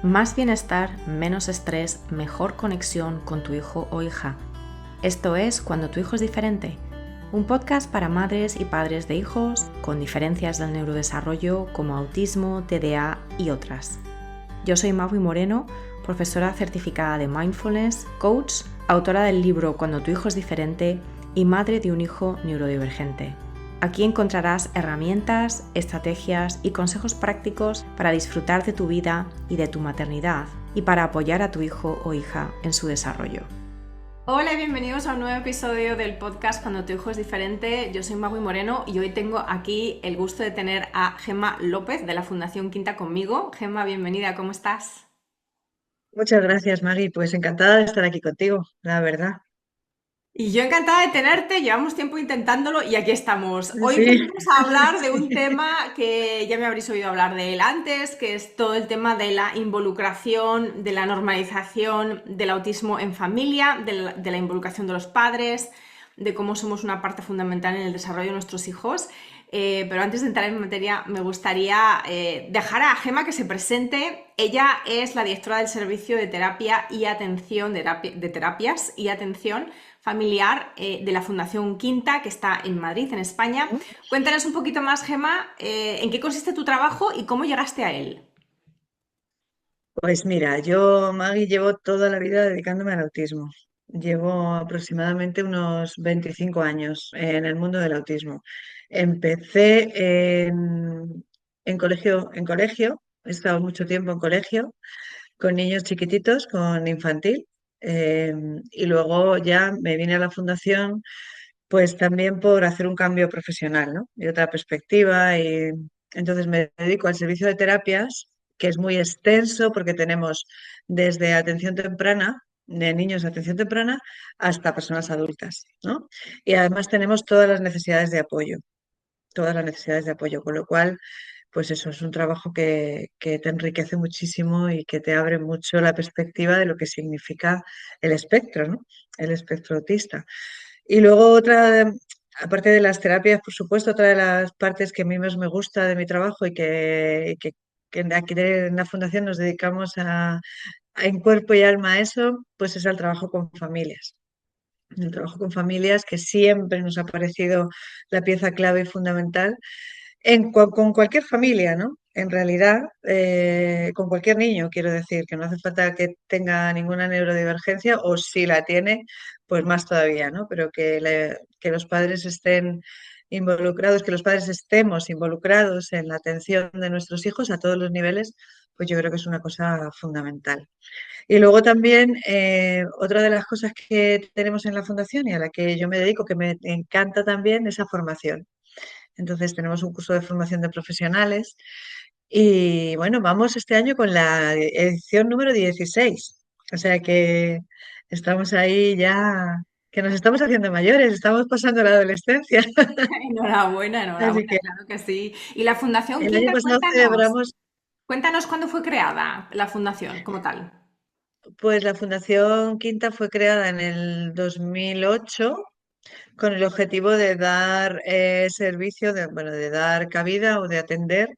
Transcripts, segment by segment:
Más bienestar, menos estrés, mejor conexión con tu hijo o hija. Esto es Cuando tu hijo es diferente, un podcast para madres y padres de hijos con diferencias del neurodesarrollo como autismo, TDA y otras. Yo soy Maui Moreno, profesora certificada de Mindfulness, coach, autora del libro Cuando tu hijo es diferente y madre de un hijo neurodivergente. Aquí encontrarás herramientas, estrategias y consejos prácticos para disfrutar de tu vida y de tu maternidad y para apoyar a tu hijo o hija en su desarrollo. Hola y bienvenidos a un nuevo episodio del podcast Cuando tu hijo es diferente. Yo soy Maui Moreno y hoy tengo aquí el gusto de tener a Gemma López de la Fundación Quinta conmigo. Gemma, bienvenida, ¿cómo estás? Muchas gracias, Maggie. Pues encantada de estar aquí contigo, la verdad. Y yo encantada de tenerte, llevamos tiempo intentándolo y aquí estamos. Hoy Sí, venimos a hablar de un tema que ya me habréis oído hablar de él antes, que es todo el tema de la involucración, de la normalización del autismo en familia, de la involucración de los padres, de cómo somos una parte fundamental en el desarrollo de nuestros hijos. Pero antes de entrar en materia, me gustaría dejar a Gema que se presente. Ella es la directora del Servicio de Terapia y Atención, de Terapias y Atención Familiar de la Fundación Quinta, que está en Madrid, en España. Cuéntanos un poquito más, Gema, en qué consiste tu trabajo y cómo llegaste a él. pues mira, yo, Maggie, llevo toda la vida dedicándome al autismo. Llevo aproximadamente unos 25 años en el mundo del autismo. Empecé en colegio, he estado mucho tiempo en colegio con niños chiquititos, con infantil, eh, y luego ya me vine a la fundación. Pues también por hacer un cambio profesional, ¿no? Y otra perspectiva. Y entonces me dedico al servicio de terapias, que es muy extenso porque tenemos desde atención temprana, de niños de atención temprana, hasta personas adultas, ¿no? Y además tenemos todas las necesidades de apoyo, con lo cual, pues eso es un trabajo que te enriquece muchísimo y que te abre mucho la perspectiva de lo que significa el espectro, ¿no? El espectro autista. Y luego aparte de las terapias, por supuesto, otra de las partes que a mí más me gusta de mi trabajo que aquí en la Fundación nos dedicamos en cuerpo y alma a eso, pues es al trabajo con familias. El trabajo con familias que siempre nos ha parecido la pieza clave y fundamental con cualquier familia, ¿no? En realidad, con cualquier niño, quiero decir, que no hace falta que tenga ninguna neurodivergencia o si la tiene, pues más todavía, ¿no? Pero que los padres estén involucrados, que los padres estemos involucrados en la atención de nuestros hijos a todos los niveles, pues yo creo que es una cosa fundamental. Y luego también otra de las cosas que tenemos en la fundación y a la que yo me dedico, que me encanta también, es la formación. Entonces tenemos un curso de formación de profesionales y bueno, vamos este año con la edición número 16. O sea que estamos ahí ya, que nos estamos haciendo mayores, estamos pasando la adolescencia. Enhorabuena, Así enhorabuena, que claro que sí. Y la Fundación el año Quinta, pasado cuéntanos. celebramos, Cuéntanos cuándo fue creada la fundación como tal. pues la Fundación Quinta fue creada en el 2008 con el objetivo de dar servicio, bueno, de dar cabida o de atender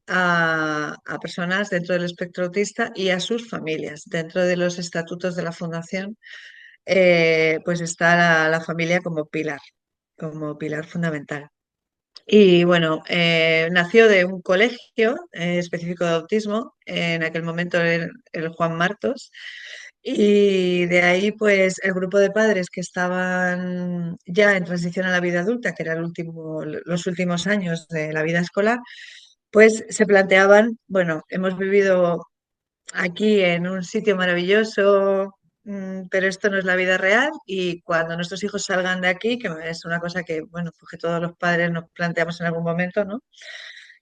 a personas dentro del espectro autista y a sus familias. Dentro de los estatutos de la Fundación, pues está la familia como pilar fundamental. Y bueno, nació de un colegio específico de autismo, en aquel momento el Juan Martos, y de ahí pues el grupo de padres que estaban ya en transición a la vida adulta, que era los últimos años de la vida escolar, pues se planteaban, bueno, hemos vivido aquí en un sitio maravilloso, pero esto no es la vida real y cuando nuestros hijos salgan de aquí, que es una cosa que, bueno, pues que todos los padres nos planteamos en algún momento, ¿no?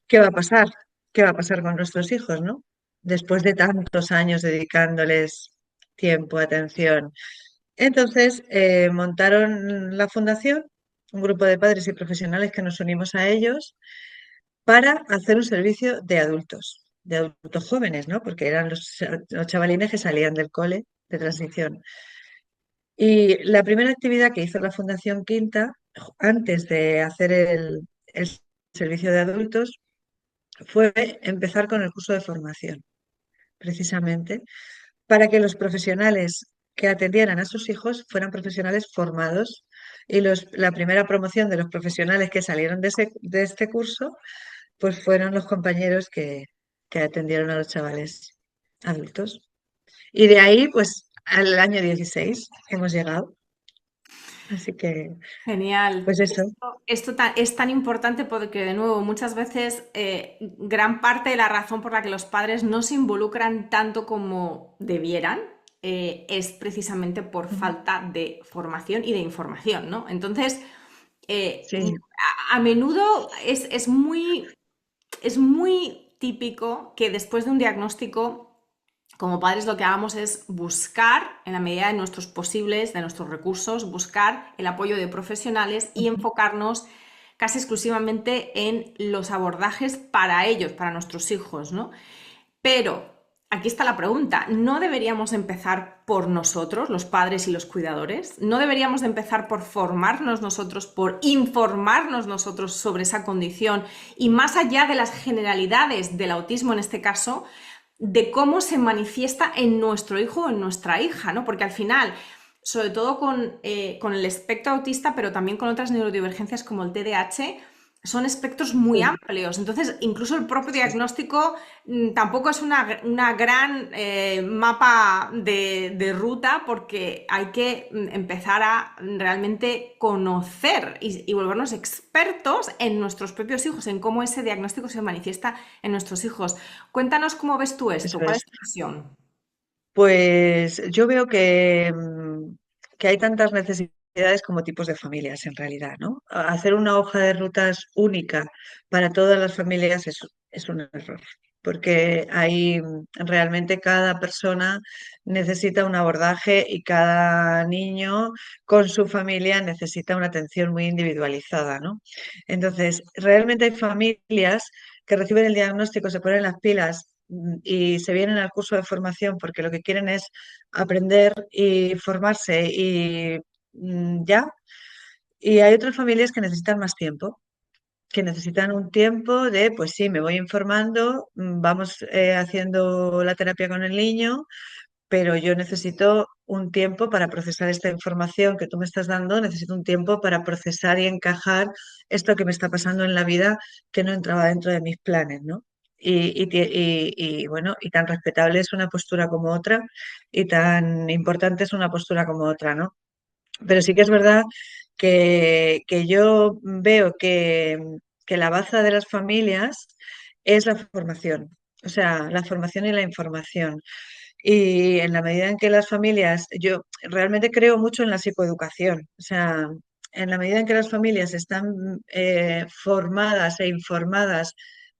¿Qué va a pasar? ¿Qué va a pasar con nuestros hijos, ¿no? Después de tantos años dedicándoles tiempo, atención. Entonces, montaron la fundación, un grupo de padres y profesionales que nos unimos a ellos para hacer un servicio de adultos jóvenes, ¿no? Porque eran los chavalines que salían del cole de transición. Y la primera actividad que hizo la Fundación Quinta, antes de hacer el servicio de adultos, fue empezar con el curso de formación. precisamente, para que los profesionales que atendieran a sus hijos fueran profesionales formados. Y la primera promoción de los profesionales que salieron de este curso, pues fueron los compañeros que atendieron a los chavales adultos. Y de ahí, pues, al año 16 hemos llegado. Así que, Genial. pues eso. Es tan importante porque, de nuevo, muchas veces gran parte de la razón por la que los padres no se involucran tanto como debieran es precisamente por Ujú. falta de formación y de información, ¿no? Entonces, eh, Sí, a menudo es muy típico que después de un diagnóstico como padres lo que hagamos es buscar, en la medida de nuestros posibles, de nuestros recursos, buscar el apoyo de profesionales y ujú, enfocarnos casi exclusivamente en los abordajes para ellos, para nuestros hijos, ¿no? Pero aquí está la pregunta, ¿no deberíamos empezar por nosotros, los padres y los cuidadores? ¿No deberíamos de empezar por formarnos nosotros, por informarnos nosotros sobre esa condición y más allá de las generalidades del autismo en este caso, de cómo se manifiesta en nuestro hijo o en nuestra hija, ¿no? Porque al final, sobre todo con el espectro autista, pero también con otras neurodivergencias como el TDAH, son espectros muy sí, amplios. Entonces, incluso el propio sí. diagnóstico tampoco es una gran mapa de ruta porque hay que empezar a realmente conocer y volvernos expertos en nuestros propios hijos, en cómo ese diagnóstico se manifiesta en nuestros hijos. Cuéntanos cómo ves tú esto, Eso ¿cuál es es. tu visión? Pues yo veo que hay tantas necesidades como tipos de familias en realidad, ¿no? Hacer una hoja de rutas única para todas las familias es un error, porque hay realmente cada persona necesita un abordaje y cada niño con su familia necesita una atención muy individualizada, ¿no? Entonces, realmente hay familias que reciben el diagnóstico, se ponen las pilas y se vienen al curso de formación porque lo que quieren es aprender y formarse y ya. Y hay otras familias que necesitan más tiempo, que necesitan un tiempo de, pues sí, me voy informando, vamos haciendo la terapia con el niño, pero yo necesito un tiempo para procesar esta información que tú me estás dando, necesito un tiempo para procesar y encajar esto que me está pasando en la vida que no entraba dentro de mis planes, ¿no? Bueno, y tan respetable es una postura como otra y tan importante es una postura como otra, ¿no? Pero sí que es verdad que yo veo que la baza de las familias es la formación, o sea, la formación y la información. Y en la medida en que las familias, yo realmente creo mucho en la psicoeducación, o sea, en la medida en que las familias están formadas e informadas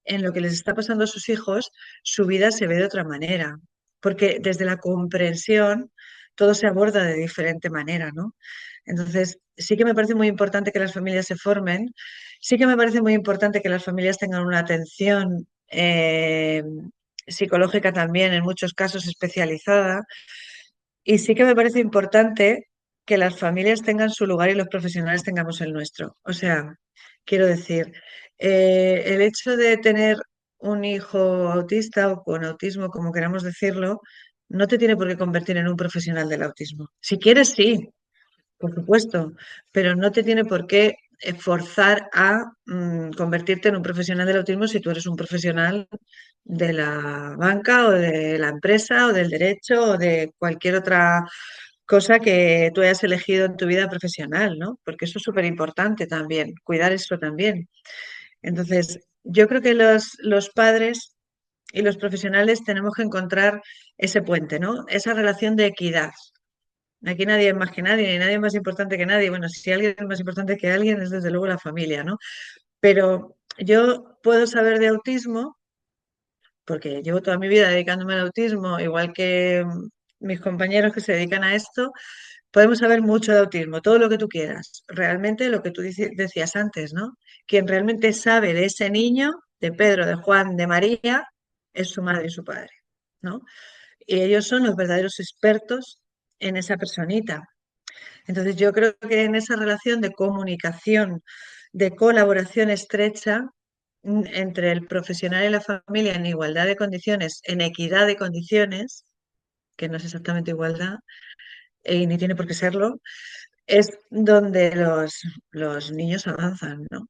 en lo que les está pasando a sus hijos, su vida se ve de otra manera, porque desde la comprensión todo se aborda de diferente manera, ¿no? Entonces, sí que me parece muy importante que las familias se formen, sí que me parece muy importante que las familias tengan una atención psicológica también, en muchos casos especializada. Y sí que me parece importante que las familias tengan su lugar y los profesionales tengamos el nuestro. O sea, quiero decir, el hecho de tener un hijo autista o con autismo, como queramos decirlo, no te tiene por qué convertir en un profesional del autismo. Si quieres, sí, por supuesto, pero no te tiene por qué forzar a convertirte en un profesional del autismo si tú eres un profesional de la banca o de la empresa o del derecho o de cualquier otra cosa que tú hayas elegido en tu vida profesional, ¿no? Porque eso es súper importante también, cuidar eso también. Entonces, yo creo que los padres y los profesionales tenemos que encontrar ese puente, ¿no? Esa relación de equidad. Aquí nadie es más que nadie, ni nadie es más importante que nadie. Bueno, si alguien es más importante que alguien, es desde luego la familia, ¿no? Pero yo puedo saber de autismo, porque llevo toda mi vida dedicándome al autismo, igual que mis compañeros que se dedican a esto, podemos saber mucho de autismo, todo lo que tú quieras. Realmente lo que tú decías antes, ¿no? Quien realmente sabe de ese niño, de Pedro, de Juan, de María, es su madre y su padre, ¿no? Y ellos son los verdaderos expertos en esa personita. Entonces, yo creo que en esa relación de comunicación, de colaboración estrecha, entre el profesional y la familia en igualdad de condiciones, en equidad de condiciones, que no es exactamente igualdad, y ni tiene por qué serlo, es donde los niños avanzan, ¿no?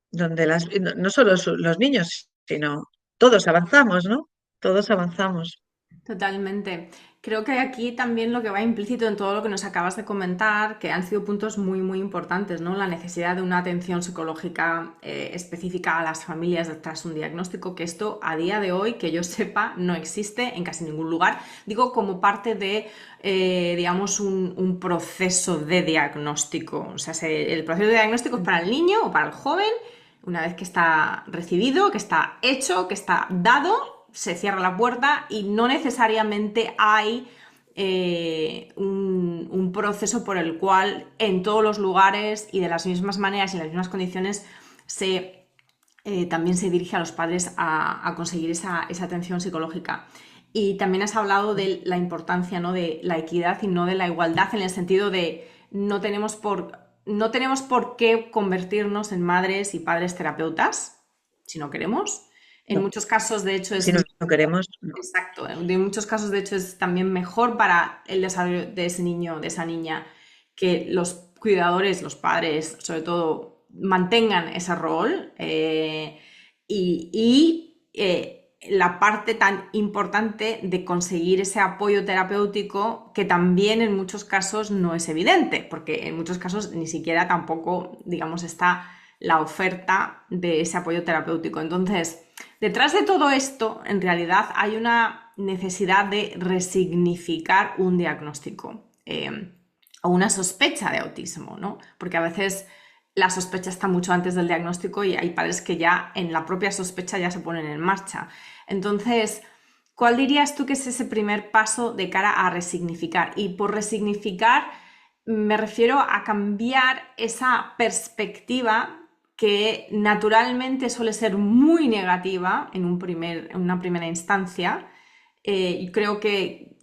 Donde no solo los niños, sino todos avanzamos, ¿no? Todos avanzamos. Totalmente. Creo que aquí también lo que va implícito en todo lo que nos acabas de comentar, que han sido puntos muy, muy importantes, ¿no? La necesidad de una atención psicológica específica a las familias tras un diagnóstico, que esto a día de hoy, que yo sepa, no existe en casi ningún lugar. Digo, como parte de, digamos, un proceso de diagnóstico. O sea, el proceso de diagnóstico es para el niño o para el joven, una vez que está recibido, que está hecho, que está dado, se cierra la puerta y no necesariamente hay un proceso por el cual en todos los lugares y de las mismas maneras y en las mismas condiciones también se dirige a los padres a conseguir esa atención psicológica. Y también has hablado de la importancia, ¿no?, de la equidad y no de la igualdad, en el sentido de no tenemos por qué convertirnos en madres y padres terapeutas, si no queremos. En No, muchos casos, de hecho, si no lo queremos, no. exacto, en muchos casos, de hecho, es también mejor para el desarrollo de ese niño, de esa niña, que los cuidadores, los padres, sobre todo, mantengan ese rol la parte tan importante de conseguir ese apoyo terapéutico que también en muchos casos no es evidente, porque en muchos casos ni siquiera tampoco, digamos, está la oferta de ese apoyo terapéutico. Entonces, detrás de todo esto, en realidad, hay una necesidad de resignificar un diagnóstico o una sospecha de autismo, ¿no? Porque a veces la sospecha está mucho antes del diagnóstico y hay padres que ya en la propia sospecha ya se ponen en marcha. Entonces, ¿cuál dirías tú que es ese primer paso de cara a resignificar? Y por resignificar me refiero a cambiar esa perspectiva que naturalmente suele ser muy negativa en una primera instancia. Y creo que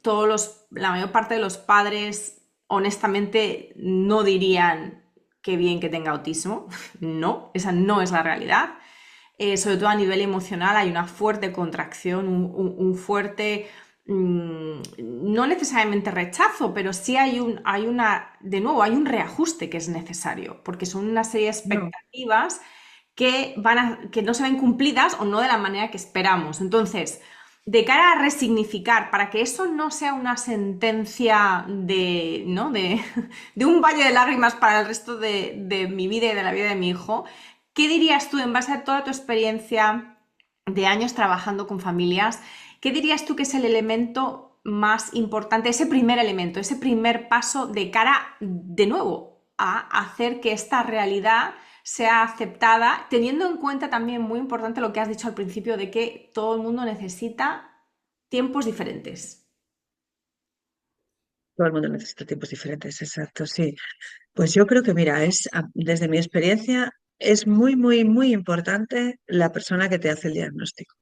la mayor parte de los padres honestamente no dirían qué bien que tenga autismo. No, esa no es la realidad. Sobre todo a nivel emocional hay una fuerte contracción, un fuerte, no necesariamente rechazo, pero sí de nuevo, hay un reajuste que es necesario, porque son una serie de No. expectativas que no se ven cumplidas o no de la manera que esperamos. Entonces, de cara a resignificar, para que eso no sea una sentencia ¿no?, de un valle de lágrimas para el resto de mi vida y de la vida de mi hijo, ¿qué dirías tú en base a toda tu experiencia de años trabajando con familias? ¿Qué dirías tú que es el elemento más importante, ese primer elemento, ese primer paso de cara, de nuevo, a hacer que esta realidad sea aceptada, teniendo en cuenta también muy importante lo que has dicho al principio de que todo el mundo necesita tiempos diferentes? Todo el mundo necesita tiempos diferentes, exacto, sí. Pues yo creo que, mira, desde mi experiencia, es muy, muy, muy importante la persona que te hace el diagnóstico.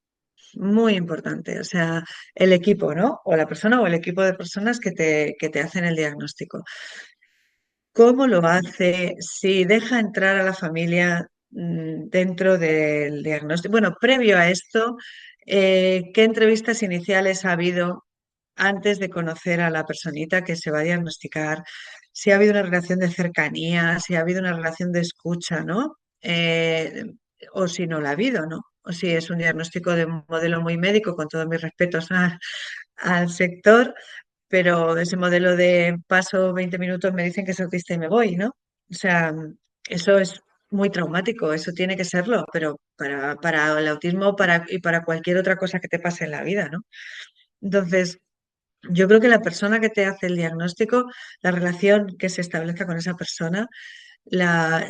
Muy importante. O sea, el equipo, ¿no? O la persona o el equipo de personas que te hacen el diagnóstico. ¿Cómo lo hace? Si deja entrar a la familia dentro del diagnóstico. Bueno, previo a esto, ¿qué entrevistas iniciales ha habido antes de conocer a la personita que se va a diagnosticar? Si ha habido una relación de cercanía, si ha habido una relación de escucha, ¿no? O si no la ha habido, ¿no? O si es un diagnóstico de un modelo muy médico, con todos mis respetos al sector, pero ese modelo de paso 20 minutos me dicen que es autista y me voy, ¿no? O sea, eso es muy traumático, eso tiene que serlo, pero para el autismo y para cualquier otra cosa que te pase en la vida, ¿no? Entonces, yo creo que la persona que te hace el diagnóstico, la relación que se establezca con esa persona,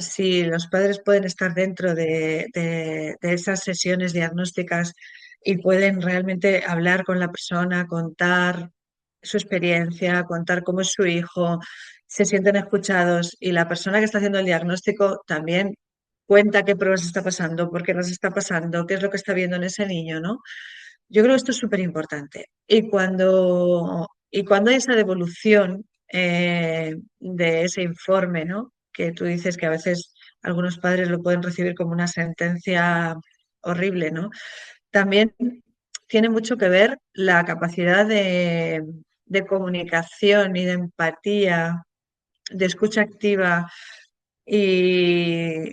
si los padres pueden estar dentro de esas sesiones diagnósticas y pueden realmente hablar con la persona, contar su experiencia, contar cómo es su hijo, se sienten escuchados y la persona que está haciendo el diagnóstico también cuenta qué pruebas está pasando, por qué nos está pasando, qué es lo que está viendo en ese niño, ¿no? Yo creo que esto es súper importante. Y cuando hay esa devolución de ese informe, ¿no? Que tú dices que a veces algunos padres lo pueden recibir como una sentencia horrible, ¿no? También tiene mucho que ver la capacidad de comunicación y de empatía, de escucha activa y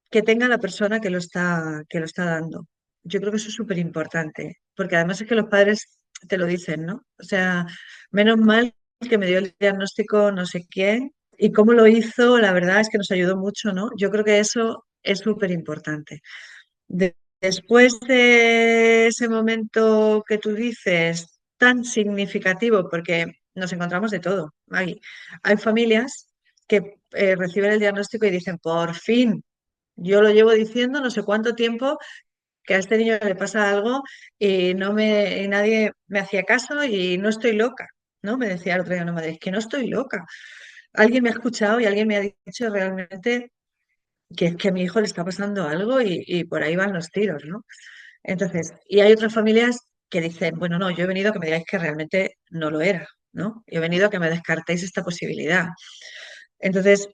que tenga la persona que lo está dando. Yo creo que eso es súper importante, porque además es que los padres te lo dicen, ¿no? O sea, menos mal que me dio el diagnóstico no sé quién y cómo lo hizo, la verdad es que nos ayudó mucho, ¿no? Yo creo que eso es súper importante. Después de ese momento que tú dices, tan significativo, porque nos encontramos de todo, Maggie. Hay familias que reciben el diagnóstico y dicen, por fin, yo lo llevo diciendo no sé cuánto tiempo que a este niño le pasa algo y nadie me hacía caso y no estoy loca, ¿no? Me decía el otro día una madre, es que no estoy loca. Alguien me ha escuchado y alguien me ha dicho realmente que es que a mi hijo le está pasando algo y por ahí van los tiros, ¿no? Entonces, y hay otras familias que dicen, bueno, no, yo he venido a que me digáis que realmente no lo era, ¿no? Yo he venido a que me descartéis esta posibilidad. Entonces,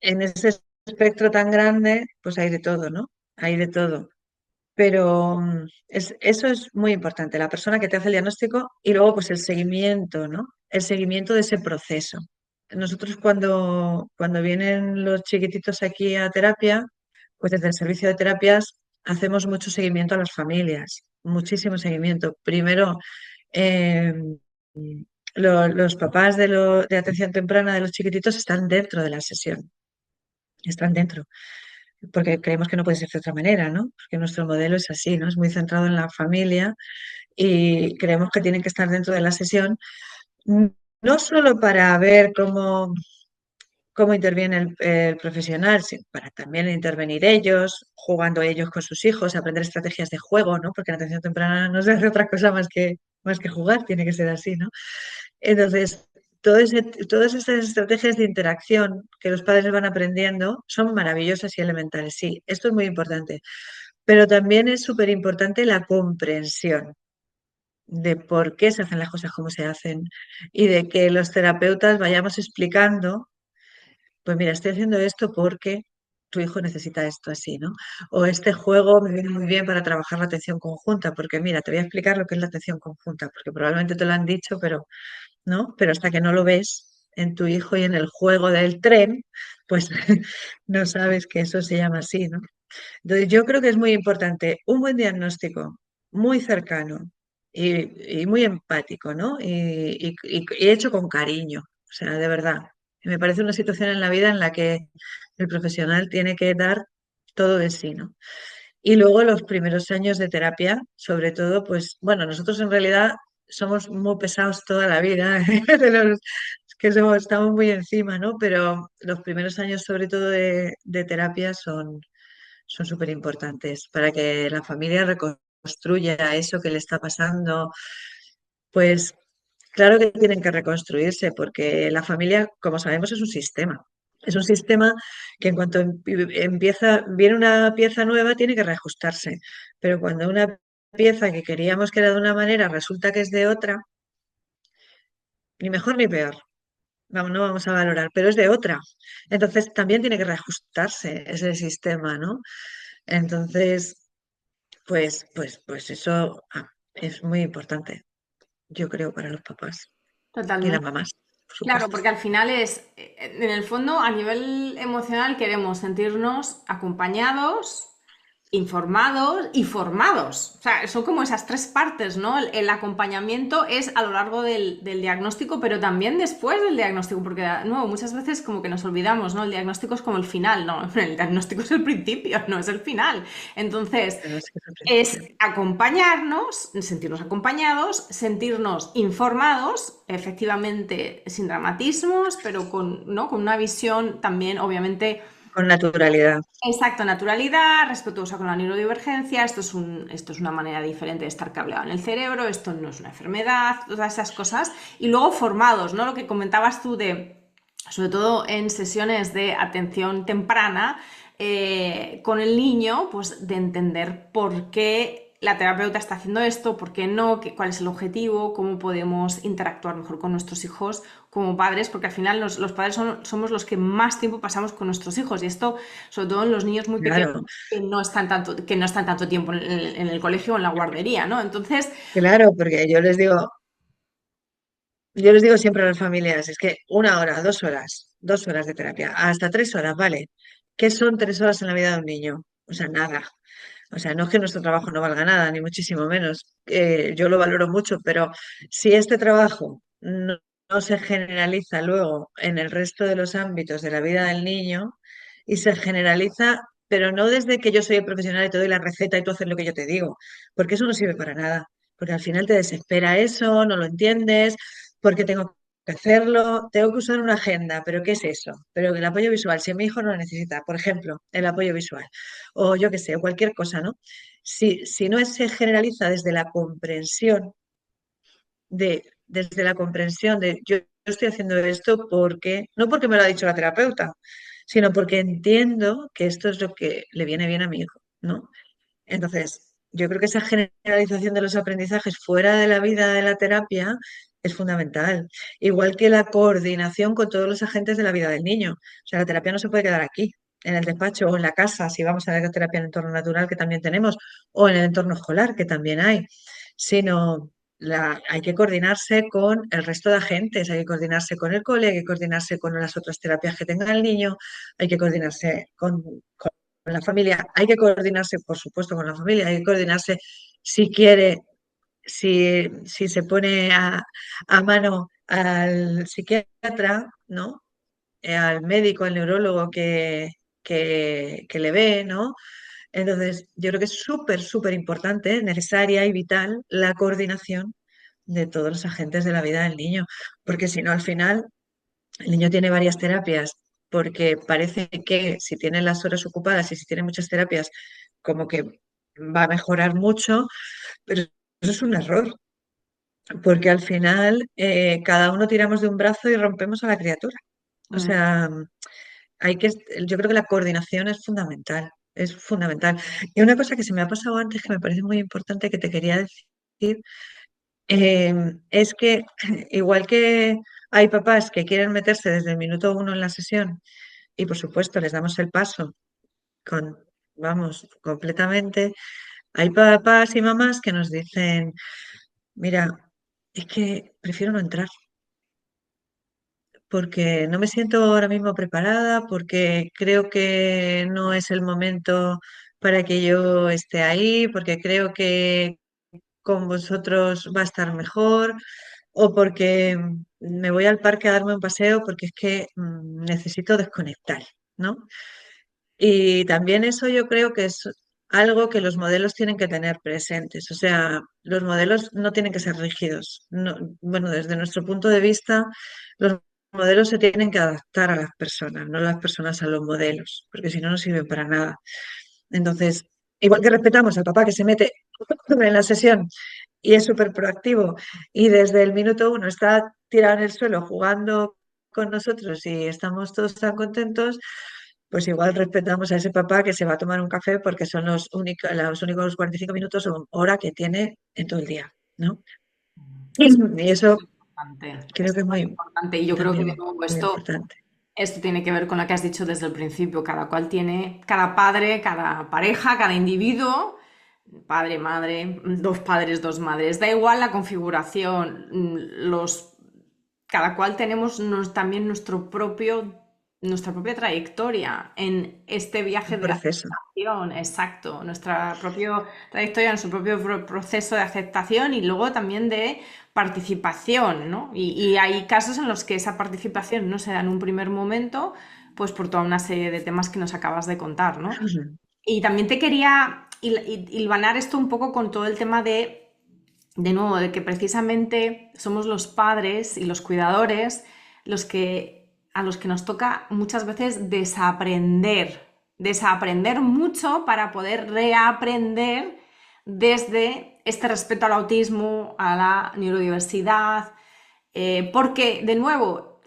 en ese espectro tan grande, pues hay de todo, ¿no? Hay de todo. Pero eso es muy importante, la persona que te hace el diagnóstico y luego pues el seguimiento, ¿no? El seguimiento de ese proceso. Nosotros cuando vienen los chiquititos aquí a terapia, pues desde el servicio de terapias hacemos mucho seguimiento a las familias, muchísimo seguimiento. Primero, eh, los papás de atención temprana de los chiquititos están dentro de la sesión, están dentro porque creemos que no puede ser de otra manera, ¿no? Porque nuestro modelo es así, ¿no? Es muy centrado en la familia y creemos que tienen que estar dentro de la sesión, no solo para ver cómo interviene el profesional, sino para también intervenir ellos, jugando ellos con sus hijos, aprender estrategias de juego, ¿no? Porque en atención temprana no se hace otra cosa más que jugar, tiene que ser así, ¿no? Entonces, todas estas estrategias de interacción que los padres van aprendiendo son maravillosas y elementales. Sí, esto es muy importante. Pero también es súper importante la comprensión de por qué se hacen las cosas como se hacen y de que los terapeutas vayamos explicando, pues mira, estoy haciendo esto porque tu hijo necesita esto así, ¿no? O este juego me viene muy bien para trabajar la atención conjunta, porque mira, te voy a explicar lo que es la atención conjunta, porque probablemente te lo han dicho, pero ¿no? Pero hasta que no lo ves en tu hijo y en el juego del tren, pues no sabes que eso se llama así, ¿no? Entonces yo creo que es muy importante un buen diagnóstico, muy cercano y muy empático, ¿no? Y hecho con cariño, o sea, de verdad. Me parece una situación en la vida en la que el profesional tiene que dar todo de sí, ¿no? Y luego los primeros años de terapia, sobre todo, pues bueno, nosotros en realidad somos muy pesados toda la vida, de los que estamos muy encima, ¿no? Pero los primeros años, sobre todo de terapia, son súper importantes para que la familia reconstruya eso que le está pasando. Pues claro que tienen que reconstruirse, porque la familia, como sabemos, es un sistema. Es un sistema que en cuanto viene una pieza nueva, tiene que reajustarse. Pero cuando una pieza que queríamos que era de una manera resulta que es de otra, ni mejor ni peor. Vamos, no vamos a valorar, pero es de otra. Entonces también tiene que reajustarse ese sistema, ¿no? Entonces, pues eso es muy importante, yo creo, para los papás y las Totalmente. mamás, por Claro, supuesto. porque al final es, en el fondo, a nivel emocional queremos sentirnos acompañados, informados y formados. O sea, son como esas tres partes, ¿no? El acompañamiento es a lo largo del diagnóstico, pero también después del diagnóstico, porque, no, muchas veces como que nos olvidamos, ¿no? El diagnóstico es como el final, ¿no? El diagnóstico es el principio, no es el final. Entonces, Pero es que es el es principio. acompañarnos, sentirnos acompañados, sentirnos informados, efectivamente sin dramatismos, pero con, ¿no? Con una visión también, obviamente, Con naturalidad. exacto, naturalidad, respetuosa con la neurodivergencia, esto es una manera diferente de estar cableado en el cerebro, esto no es una enfermedad, todas esas cosas. Y luego formados, ¿no? Lo que comentabas tú de, sobre todo en sesiones de atención temprana, con el niño, pues de entender por qué la terapeuta está haciendo esto, por qué no, cuál es el objetivo, cómo podemos interactuar mejor con nuestros hijos como padres, porque al final los padres somos los que más tiempo pasamos con nuestros hijos y esto, sobre todo en los niños muy pequeños Claro, que no están tanto tiempo en el colegio o en la guardería, ¿no? Entonces, claro, porque yo les digo siempre a las familias, es que 1 hora, 2 horas, 2 horas de terapia, hasta 3 horas, ¿vale? ¿Qué son 3 horas en la vida de un niño? O sea, nada. O sea, no es que nuestro trabajo no valga nada, ni muchísimo menos. Yo lo valoro mucho, pero si este trabajo no se generaliza luego en el resto de los ámbitos de la vida del niño y se generaliza, pero no desde que yo soy el profesional y te doy la receta y tú haces lo que yo te digo, porque eso no sirve para nada, porque al final te desespera eso, no lo entiendes, porque tengo que hacerlo, tengo que usar una agenda, pero ¿qué es eso? Pero el apoyo visual, si mi hijo no lo necesita, por ejemplo, el apoyo visual o yo qué sé, o cualquier cosa, ¿no? Si no se generaliza desde la comprensión de yo estoy haciendo esto porque, no porque me lo ha dicho la terapeuta, sino porque entiendo que esto es lo que le viene bien a mi hijo, ¿no? Entonces, yo creo que esa generalización de los aprendizajes fuera de la vida de la terapia es fundamental. Igual que la coordinación con todos los agentes de la vida del niño. O sea, la terapia no se puede quedar aquí, en el despacho o en la casa, si vamos a la terapia en el entorno natural, que también tenemos, o en el entorno escolar, que también hay, sino hay que coordinarse con el resto de agentes, hay que coordinarse con el cole, hay que coordinarse con las otras terapias que tenga el niño, hay que coordinarse con la familia, hay que coordinarse, por supuesto, con la familia, hay que coordinarse si quiere, si se pone a mano al psiquiatra, ¿no? Al médico, al neurólogo que le ve, ¿no? Entonces, yo creo que es súper, súper importante, necesaria y vital la coordinación de todos los agentes de la vida del niño, porque si no, al final el niño tiene varias terapias porque parece que si tiene las horas ocupadas y si tiene muchas terapias, como que va a mejorar mucho, pero eso es un error, porque al final cada uno tiramos de un brazo y rompemos a la criatura. O mm, sea, yo creo que la coordinación es fundamental, es fundamental. Y una cosa que se me ha pasado antes que me parece muy importante que te quería decir, es que igual que hay papás que quieren meterse desde el minuto uno en la sesión y por supuesto les damos el paso con, vamos, completamente, hay papás y mamás que nos dicen, mira, es que prefiero no entrar porque no me siento ahora mismo preparada, porque creo que no es el momento para que yo esté ahí, porque creo que con vosotros va a estar mejor, o porque me voy al parque a darme un paseo porque es que necesito desconectar, ¿no? Y también eso yo creo que es algo que los modelos tienen que tener presentes. O sea, los modelos no tienen que ser rígidos. Bueno, desde nuestro punto de vista, los modelos se tienen que adaptar a las personas, no las personas a los modelos, porque si no, no sirven para nada. Entonces, igual que respetamos al papá que se mete en la sesión y es súper proactivo y desde el minuto uno está tirado en el suelo jugando con nosotros y estamos todos tan contentos, pues igual respetamos a ese papá que se va a tomar un café porque son los únicos 45 minutos o hora que tiene en todo el día, ¿no? Y eso creo es que es súper muy, importante. Y yo creo que de también nuevo muy importante. esto tiene que ver con lo que has dicho desde el principio. Cada cual tiene, cada padre, cada pareja, cada individuo, padre, madre, dos padres, dos madres, da igual la configuración, cada cual tenemos también nuestra propia trayectoria en este viaje Un de proceso. aceptación, exacto, nuestra propia trayectoria, nuestro propio proceso de aceptación y luego también de participación, ¿no? Y hay casos en los que esa participación no se da en un primer momento, pues por toda una serie de temas que nos acabas de contar, ¿no? Y también te quería hilvanar esto un poco con todo el tema de nuevo, de que precisamente somos los padres y los cuidadores a los que nos toca muchas veces desaprender mucho para poder reaprender desde este respeto al autismo, a la neurodiversidad, porque de nuevo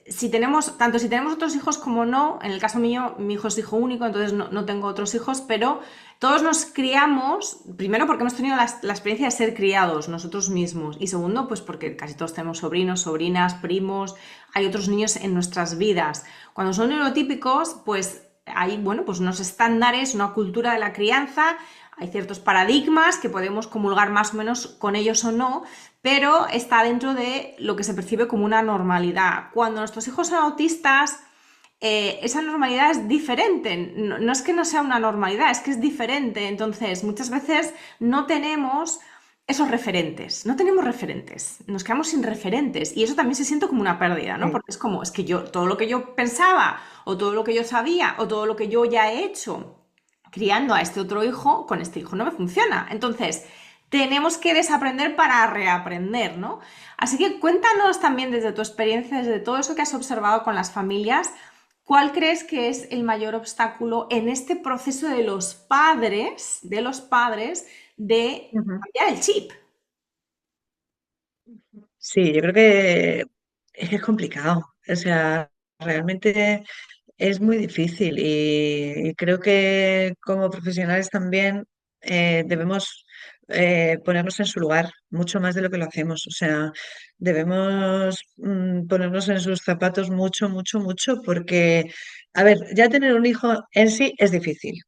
si tenemos, tanto si tenemos otros hijos como no, en el caso mío, mi hijo es hijo único, entonces no tengo otros hijos, pero todos nos criamos, primero porque hemos tenido la experiencia de ser criados nosotros mismos, y segundo, pues porque casi todos tenemos sobrinos, sobrinas, primos, hay otros niños en nuestras vidas. Cuando son neurotípicos, pues hay, bueno, pues unos estándares, una cultura de la crianza, hay ciertos paradigmas que podemos comulgar más o menos con ellos o no, pero está dentro de lo que se percibe como una normalidad. Cuando nuestros hijos son autistas, esa normalidad es diferente. No es que no sea una normalidad, es que es diferente. Entonces, muchas veces no tenemos esos referentes, no tenemos referentes, nos quedamos sin referentes y eso también se siente como una pérdida, ¿no? Sí. Porque es como, es que yo, todo lo que yo pensaba o todo lo que yo sabía o todo lo que yo ya he hecho criando a este otro hijo, con este hijo no me funciona. Entonces, tenemos que desaprender para reaprender, ¿no? Así que cuéntanos también desde tu experiencia, desde todo eso que has observado con las familias, ¿cuál crees que es el mayor obstáculo en este proceso de los padres, de Ujú. cambiar el chip? Sí, yo creo que es complicado. O sea, realmente es muy difícil y creo que como profesionales también debemos ponernos en su lugar mucho más de lo que lo hacemos. O sea, debemos ponernos en sus zapatos mucho, mucho, mucho porque, a ver, ya tener un hijo en sí es difícil.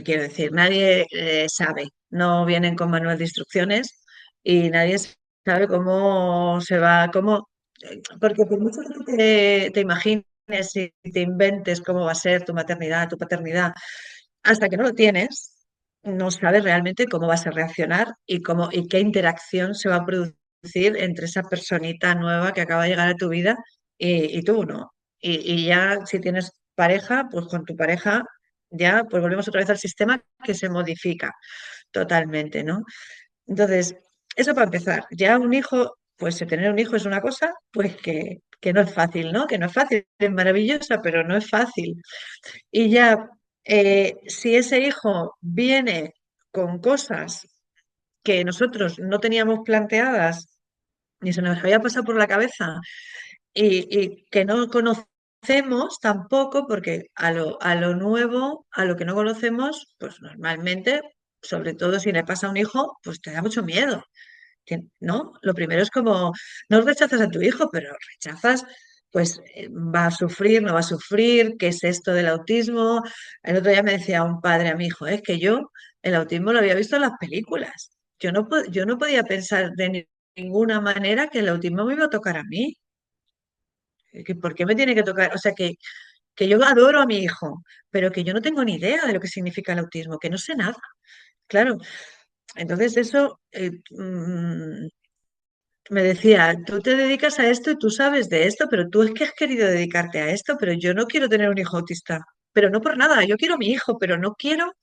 Quiero decir, nadie sabe, no vienen con manual de instrucciones y nadie sabe cómo se va, porque por mucho que te imagines y te inventes cómo va a ser tu maternidad, tu paternidad, hasta que no lo tienes, no sabes realmente cómo vas a reaccionar y qué interacción se va a producir entre esa personita nueva que acaba de llegar a tu vida y tú, ¿no? Y ya si tienes pareja, pues con tu pareja ya pues volvemos otra vez al sistema que se modifica totalmente, ¿no? Entonces, eso para empezar. Ya un hijo, pues tener un hijo es una cosa, pues que no es fácil, ¿no? Que no es fácil, es maravillosa, pero no es fácil. Y ya, si ese hijo viene con cosas que nosotros no teníamos planteadas, ni se nos había pasado por la cabeza, y que no conocemos tampoco, porque a lo nuevo, a lo que no conocemos, pues normalmente, sobre todo si le pasa a un hijo, pues te da mucho miedo. ¿No? Lo primero es como, no rechazas a tu hijo, pero rechazas, pues va a sufrir, no va a sufrir, qué es esto del autismo. El otro día me decía un padre a mi hijo, es que yo el autismo lo había visto en las películas. Yo no podía pensar de ninguna manera que el autismo me iba a tocar a mí. ¿Por qué me tiene que tocar? O sea, que yo adoro a mi hijo, pero que yo no tengo ni idea de lo que significa el autismo, que no sé nada. Claro, entonces eso me decía, tú te dedicas a esto y tú sabes de esto, pero tú es que has querido dedicarte a esto, pero yo no quiero tener un hijo autista. Pero no por nada, yo quiero a mi hijo, pero no quiero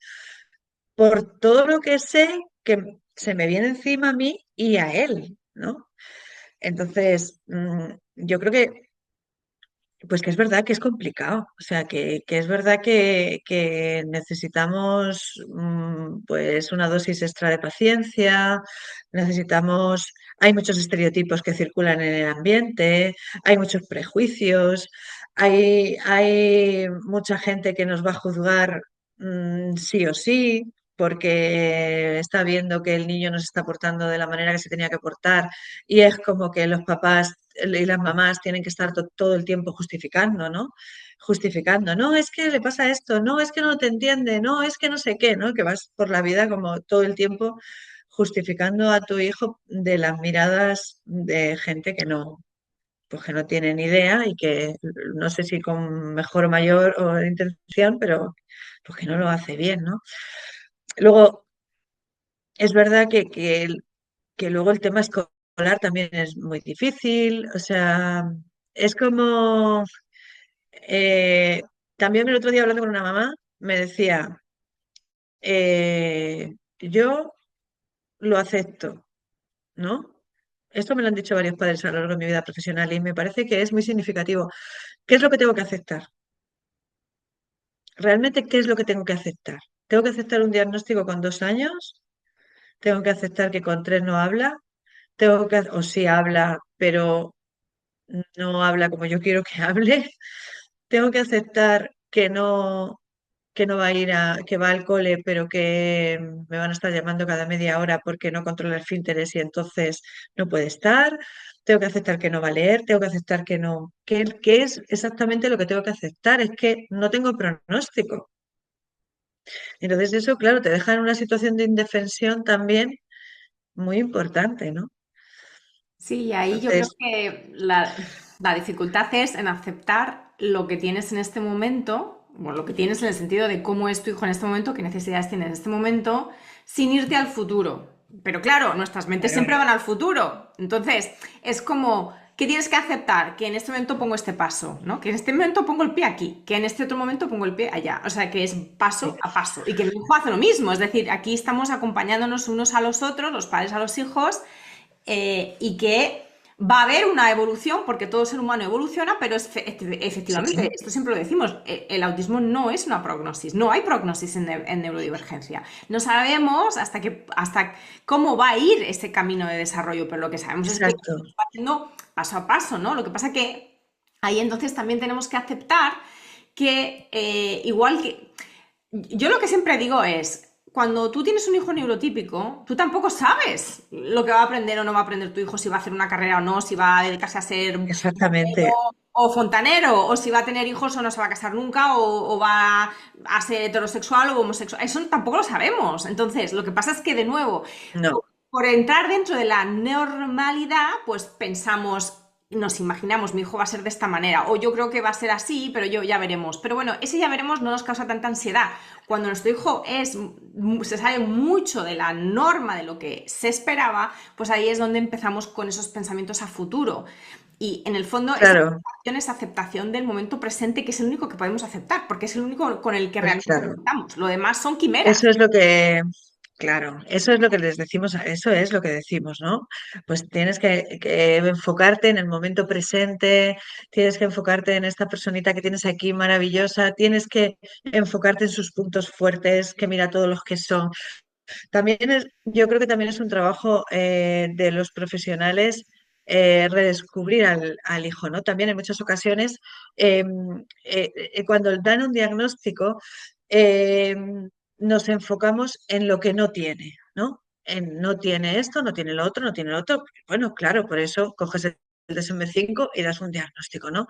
por todo lo que sé que se me viene encima a mí y a él, ¿no? Entonces, yo creo que pues que es verdad que es complicado, o sea, que es verdad que necesitamos pues una dosis extra de paciencia, necesitamos, hay muchos estereotipos que circulan en el ambiente, hay muchos prejuicios, hay mucha gente que nos va a juzgar sí o sí, porque está viendo que el niño no se está portando de la manera que se tenía que portar y es como que los papás y las mamás tienen que estar todo el tiempo justificando, ¿no? Justificando, no, es que le pasa esto, no, es que no te entiende, no, es que no sé qué, ¿no? Que vas por la vida como todo el tiempo justificando a tu hijo de las miradas de gente que no, pues que no tiene ni idea y que no sé si con mejor o mayor o intención, pero pues que no lo hace bien, ¿no? Luego, es verdad que luego el tema escolar también es muy difícil, o sea, es como, eh, también el otro día hablando con una mamá, me decía, yo lo acepto, ¿no? Esto me lo han dicho varios padres a lo largo de mi vida profesional y me parece que es muy significativo. ¿Qué es lo que tengo que aceptar? ¿Realmente qué es lo que tengo que aceptar? ¿Tengo que aceptar un diagnóstico con 2 años? ¿Tengo que aceptar que con 3 no habla? O sí habla, pero no habla como yo quiero que hable, tengo que aceptar que no va a ir que va al cole, pero que me van a estar llamando cada media hora porque no controla el esfínteres y entonces no puede estar. Tengo que aceptar que no va a leer, tengo que aceptar que no, que es exactamente lo que tengo que aceptar, es que no tengo pronóstico. Entonces eso, claro, te deja en una situación de indefensión también muy importante, ¿no? Sí, y ahí yo creo Entonces, que la dificultad es en aceptar lo que tienes en este momento, bueno, lo que tienes en el sentido de cómo es tu hijo en este momento, qué necesidades tienes en este momento, sin irte al futuro. Pero claro, nuestras mentes claro, siempre van al futuro. Entonces, es como, ¿qué tienes que aceptar? Que en este momento pongo este paso, ¿no? Que en este momento pongo el pie aquí, que en este otro momento pongo el pie allá. O sea, que es paso sí, a paso. Y que mi hijo hace lo mismo. Es decir, aquí estamos acompañándonos unos a los otros, los padres a los hijos, y que va a haber una evolución, porque todo ser humano evoluciona, pero sí, efectivamente, sí, esto siempre lo decimos, el autismo no es una prognosis, no hay prognosis en neurodivergencia. No sabemos hasta cómo va a ir ese camino de desarrollo, pero lo que sabemos es que exacto, va haciendo paso a paso, ¿no? Lo que pasa que ahí entonces también tenemos que aceptar que igual que yo lo que siempre digo es, cuando tú tienes un hijo neurotípico, tú tampoco sabes lo que va a aprender o no va a aprender tu hijo, si va a hacer una carrera o no, si va a dedicarse a ser exactamente, bombero o fontanero, o si va a tener hijos o no se va a casar nunca, o va a ser heterosexual o homosexual. Eso tampoco lo sabemos. Entonces, lo que pasa es que, de nuevo, no, por entrar dentro de la normalidad, pues pensamos, nos imaginamos, mi hijo va a ser de esta manera, o yo creo que va a ser así, pero yo ya veremos. Pero bueno, ese ya veremos no nos causa tanta ansiedad. Cuando nuestro hijo se sale mucho de la norma de lo que se esperaba, pues ahí es donde empezamos con esos pensamientos a futuro. Y en el fondo claro, esa aceptación del momento presente, que es el único que podemos aceptar, porque es el único con el que pues realmente claro. estamos. Lo demás son quimeras. Eso es lo que, claro, eso es lo que les decimos, eso es lo que decimos, ¿no? Pues tienes que enfocarte en el momento presente, tienes que enfocarte en esta personita que tienes aquí maravillosa, tienes que enfocarte en sus puntos fuertes, que mira todos los que son. También yo creo que también es un trabajo de los profesionales redescubrir al hijo, ¿no? También en muchas ocasiones, eh, cuando dan un diagnóstico, eh, nos enfocamos en lo que no tiene, ¿no? En no tiene esto, no tiene lo otro, no tiene lo otro. Bueno, claro, por eso coges el DSM-5 y das un diagnóstico, ¿no?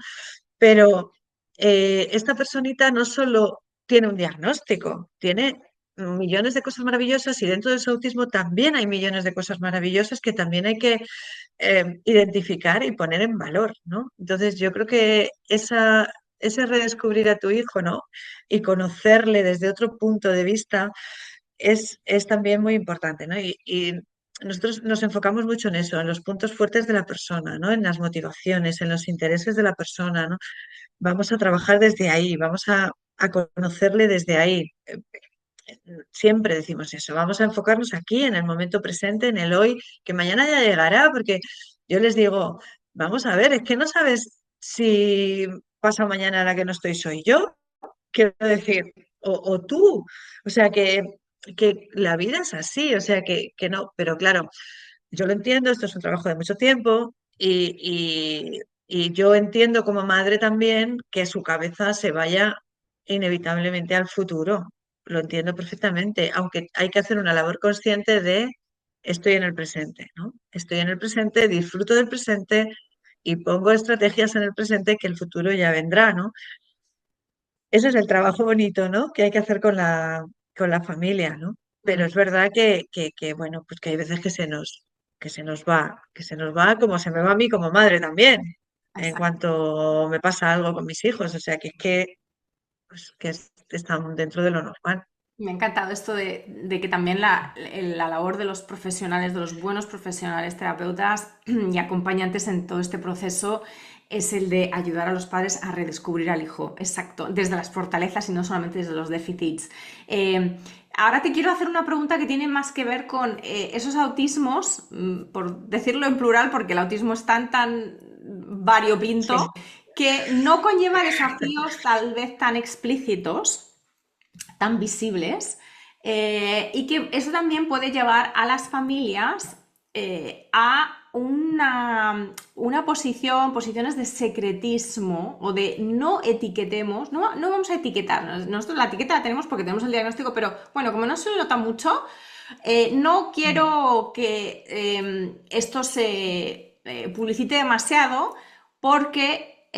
Pero esta personita no solo tiene un diagnóstico, tiene millones de cosas maravillosas y dentro de su autismo también hay millones de cosas maravillosas que también hay que identificar y poner en valor, ¿no? Entonces yo creo que ese redescubrir a tu hijo, ¿no? Y conocerle desde otro punto de vista es también muy importante, ¿no? Y nosotros nos enfocamos mucho en eso, en los puntos fuertes de la persona, ¿no? En las motivaciones, en los intereses de la persona, ¿no? Vamos a trabajar desde ahí, a conocerle desde ahí. Siempre decimos eso, vamos a enfocarnos aquí, en el momento presente, en el hoy, que mañana ya llegará, porque yo les digo, vamos a ver, es que no sabes si pasa mañana la que no estoy soy yo, quiero decir, o tú, o sea que la vida es así, o sea que no, pero claro, yo lo entiendo, esto es un trabajo de mucho tiempo y yo entiendo como madre también que su cabeza se vaya inevitablemente al futuro. Lo entiendo perfectamente, aunque hay que hacer una labor consciente de estoy en el presente, ¿no? Estoy en el presente, disfruto del presente y pongo estrategias en el presente que el futuro ya vendrá, ¿no? Ese es el trabajo bonito, ¿no? Que hay que hacer con la familia, ¿no? Pero es verdad bueno, pues que hay veces que se nos va como se me va a mí como madre también, en cuanto me pasa algo con mis hijos. O sea, pues, están dentro de lo normal. Me ha encantado esto de que también la labor de los profesionales, de los buenos profesionales, terapeutas y acompañantes en todo este proceso es el de ayudar a los padres a redescubrir al hijo, exacto, desde las fortalezas y no solamente desde los déficits. Ahora te quiero hacer una pregunta que tiene más que ver con esos autismos, por decirlo en plural, porque el autismo es tan variopinto, Sí, que no conlleva desafíos tal vez tan explícitos, tan visibles, y que eso también puede llevar a las familias a una posiciones de secretismo o de no etiquetemos, no vamos a etiquetarnos. Nosotros la etiqueta la tenemos porque tenemos el diagnóstico, pero bueno, como no se nota mucho, no quiero que esto se publicite demasiado porque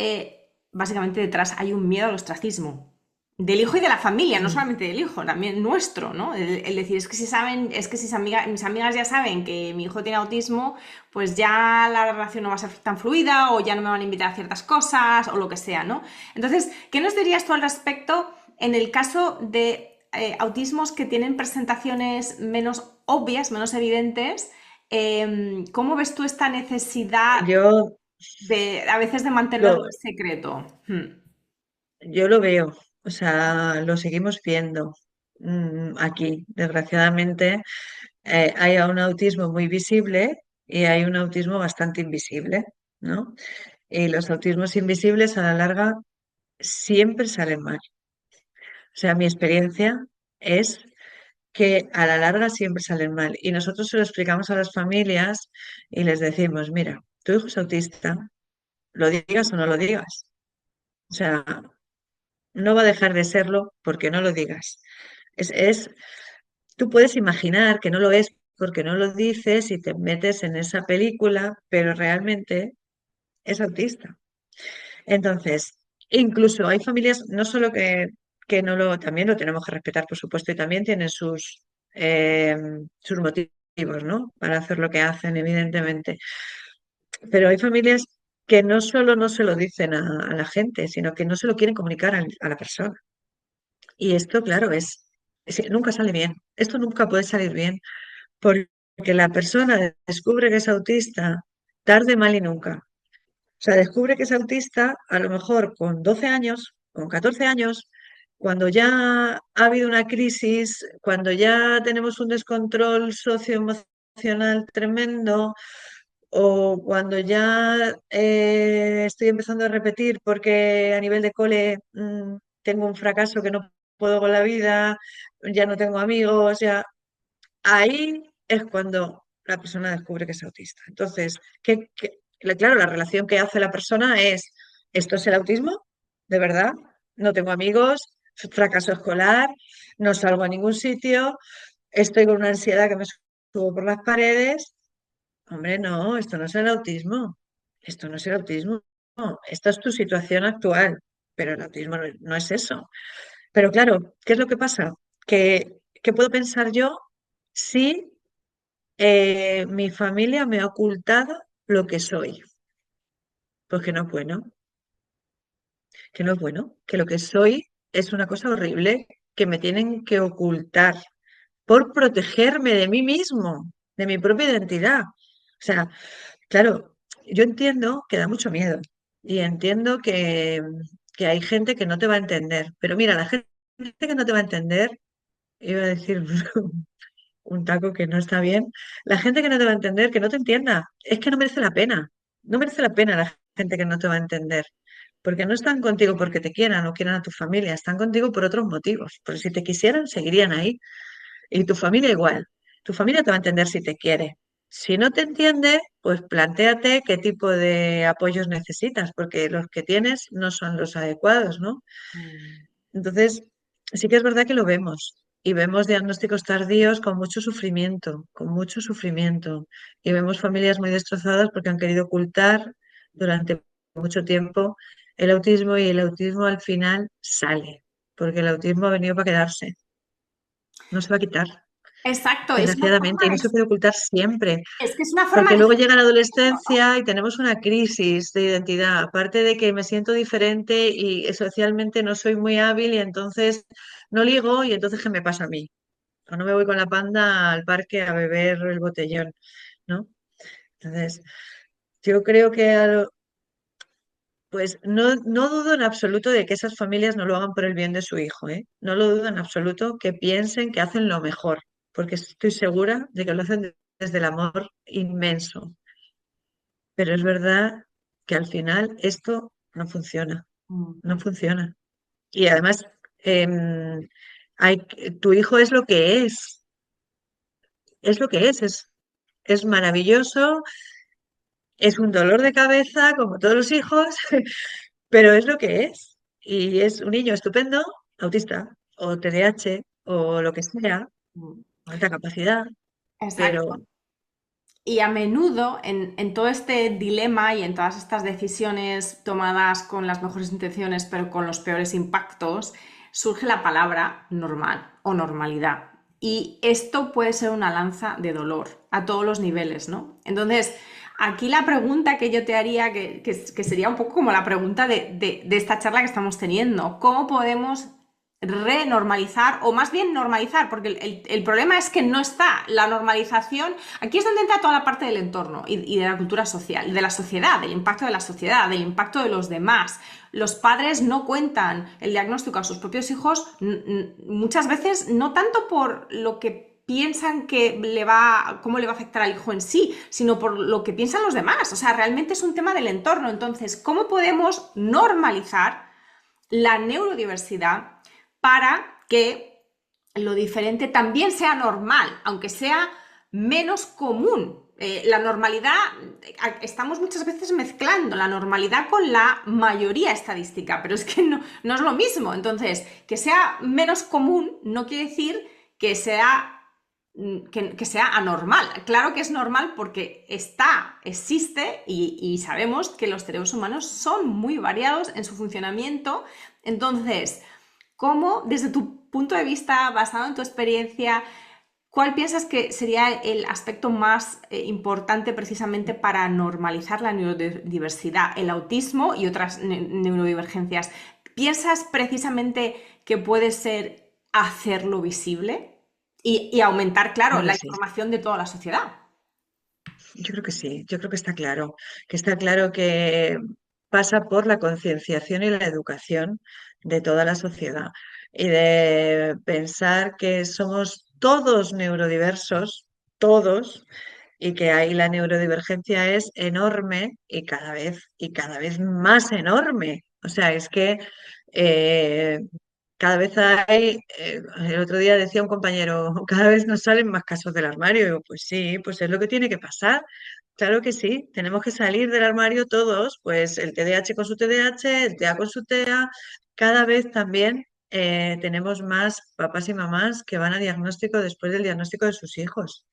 básicamente detrás hay un miedo al ostracismo del hijo y de la familia, no Mm. solamente del hijo, también nuestro, ¿no? El decir, es que si saben, es que si mis amigas ya saben que mi hijo tiene autismo, pues ya la relación no va a ser tan fluida o ya no me van a invitar a ciertas cosas o lo que sea, ¿no? Entonces, ¿qué nos dirías tú al respecto en el caso de autismos que tienen presentaciones menos obvias, menos evidentes? ¿Cómo ves tú esta necesidad Yo de a veces de mantenerlo lo, en secreto? yo lo veo, o sea, lo seguimos viendo aquí. Desgraciadamente, hay un autismo muy visible y hay un autismo bastante invisible, ¿no? Y los autismos invisibles a la larga siempre salen mal. O sea, mi experiencia es que a la larga siempre salen mal. Y nosotros se lo explicamos a las familias y les decimos, mira, tu hijo es autista, lo digas o no lo digas. O sea, no va a dejar de serlo porque no lo digas. Tú puedes imaginar que no lo es porque no lo dices y te metes en esa película, pero realmente es autista. Entonces, incluso hay familias, no solo que no lo, también lo tenemos que respetar, por supuesto, y también tienen eh, sus motivos, ¿no? Para hacer lo que hacen, evidentemente. Pero hay familias que no solo no se lo dicen a la gente, sino que no se lo quieren comunicar a la persona. Y esto, claro, nunca sale bien. Esto nunca puede salir bien, porque la persona descubre que es autista tarde, mal y nunca. O sea, descubre que es autista a lo mejor con 12 años, con 14 años, cuando ya ha habido una crisis, cuando ya tenemos un descontrol socioemocional tremendo, o cuando ya estoy empezando a repetir porque a nivel de cole tengo un fracaso que no puedo con la vida, ya no tengo amigos, ya ahí es cuando la persona descubre que es autista. Entonces, claro, la relación que hace la persona es, ¿esto es el autismo? ¿De verdad? No tengo amigos, fracaso escolar, no salgo a ningún sitio, estoy con una ansiedad que me subo por las paredes. Hombre, no, esto no es el autismo. Esto no es el autismo. No, esta es tu situación actual, pero el autismo no es eso. Pero claro, ¿qué es lo que pasa? ¿Qué puedo pensar yo si mi familia me ha ocultado lo que soy? Pues que no es bueno, que no es bueno, que lo que soy es una cosa horrible que me tienen que ocultar por protegerme de mí mismo, de mi propia identidad. O sea, claro, yo entiendo que da mucho miedo y entiendo que hay gente que no te va a entender, pero mira, la gente que no te va a entender, iba a decir un taco que no está bien, la gente que no te va a entender, que no te entienda, es que no merece la pena, no merece la pena la gente que no te va a entender, porque no están contigo porque te quieran o quieran a tu familia, están contigo por otros motivos, porque si te quisieran, seguirían ahí. Y tu familia igual. Tu familia te va a entender si te quiere. Si no te entiende, pues plantéate qué tipo de apoyos necesitas, porque los que tienes no son los adecuados, ¿no? Mm. Entonces, sí que es verdad que lo vemos. Y vemos diagnósticos tardíos con mucho sufrimiento, con mucho sufrimiento. Y vemos familias muy destrozadas porque han querido ocultar durante mucho tiempo el autismo y el autismo al final sale, porque el autismo ha venido para quedarse, no se va a quitar Exacto, es una desgraciadamente, forma y no se puede ocultar siempre, es que es una forma porque de luego llega la adolescencia y tenemos una crisis de identidad, aparte de que me siento diferente y socialmente no soy muy hábil y entonces no ligo y entonces ¿qué me pasa a mí? O no me voy con la panda al parque a beber el botellón, ¿no? Entonces, yo creo que pues no dudo en absoluto de que esas familias no lo hagan por el bien de su hijo, ¿eh? No lo dudo en absoluto que piensen que hacen lo mejor, porque estoy segura de que lo hacen desde el amor inmenso. Pero es verdad que al final esto no funciona, no Mm. funciona. Y además, em, tu hijo es lo que es maravilloso, Es un dolor de cabeza, como todos los hijos, pero es lo que es. Y es un niño estupendo, autista, o TDAH, o lo que sea, Mm. alta capacidad, Exacto. pero Y a menudo en todo este dilema y en todas estas decisiones tomadas con las mejores intenciones pero con los peores impactos, surge la palabra normal o normalidad. Y esto puede ser una lanza de dolor a todos los niveles, ¿no? Entonces, aquí la pregunta que yo te haría, que sería un poco como la pregunta de esta charla que estamos teniendo, ¿cómo podemos renormalizar o más bien normalizar? Porque el problema es que no está la normalización. Aquí es donde entra toda la parte del entorno y de la cultura social, de la sociedad, del impacto de la sociedad, del impacto de los demás. Los padres no cuentan el diagnóstico a sus propios hijos muchas veces no tanto por lo que piensan que cómo le va a afectar al hijo en sí, sino por lo que piensan los demás. O sea, realmente es un tema del entorno. Entonces, ¿cómo podemos normalizar la neurodiversidad para que lo diferente también sea normal, aunque sea menos común? La normalidad, estamos muchas veces mezclando la normalidad con la mayoría estadística, pero es que no es lo mismo. Entonces, que sea menos común no quiere decir que sea anormal. Claro que es normal porque existe y sabemos que los cerebros humanos son muy variados en su funcionamiento. Entonces, ¿cómo, desde tu punto de vista, basado en tu experiencia, cuál piensas que sería el aspecto más importante precisamente para normalizar la neurodiversidad, el autismo y otras neurodivergencias? ¿Piensas precisamente que puede ser hacerlo visible y aumentar, claro, creo que la sí. información de toda la sociedad? Yo creo que sí, yo creo que está claro que pasa por la concienciación y la educación de toda la sociedad y de pensar que somos todos neurodiversos, todos, y que ahí la neurodivergencia es enorme y cada vez más enorme. O sea, es que eh, cada vez hay, el otro día decía un compañero, cada vez nos salen más casos del armario. Y digo, pues sí, pues es lo que tiene que pasar. Claro que sí, tenemos que salir del armario todos, pues el TDAH con su TDAH, el TEA con su TEA. Cada vez también tenemos más papás y mamás que van a diagnóstico después del diagnóstico de sus hijos.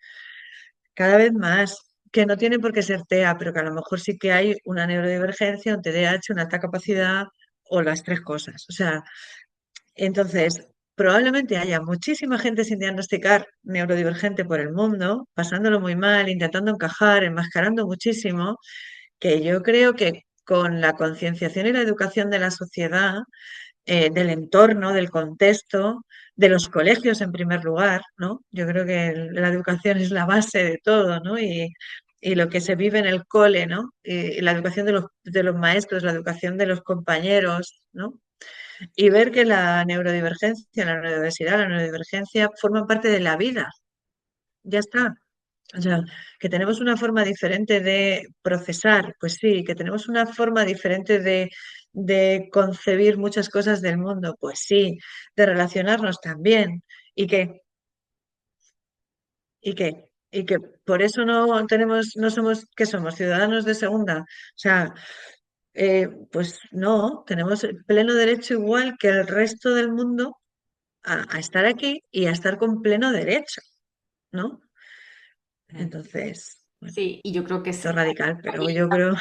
Cada vez más, que no tiene por qué ser TEA, pero que a lo mejor sí que hay una neurodivergencia, un TDAH, una alta capacidad o las tres cosas. O sea, entonces, probablemente haya muchísima gente sin diagnosticar neurodivergente por el mundo, pasándolo muy mal, intentando encajar, enmascarando muchísimo, que yo creo que con la concienciación y la educación de la sociedad, del entorno, del contexto, de los colegios en primer lugar, ¿no? Yo creo que la educación es la base de todo, ¿no? Y lo que se vive en el cole, ¿no? Y la educación de los maestros, la educación de los compañeros, ¿no? Y ver que la neurodivergencia, la neurodiversidad, la neurodivergencia forman parte de la vida. Ya está. O sea, que tenemos una forma diferente de procesar, pues sí, que tenemos una forma diferente de concebir muchas cosas del mundo, pues sí, de relacionarnos también. ¿Y qué? ¿Y qué? Y que por eso no tenemos, no somos, ¿qué somos? Ciudadanos de segunda. O sea, pues no, tenemos el pleno derecho igual que el resto del mundo a estar aquí y a estar con pleno derecho, ¿no? Entonces, bueno, Sí, y yo creo que esto es radical, pero yo creo,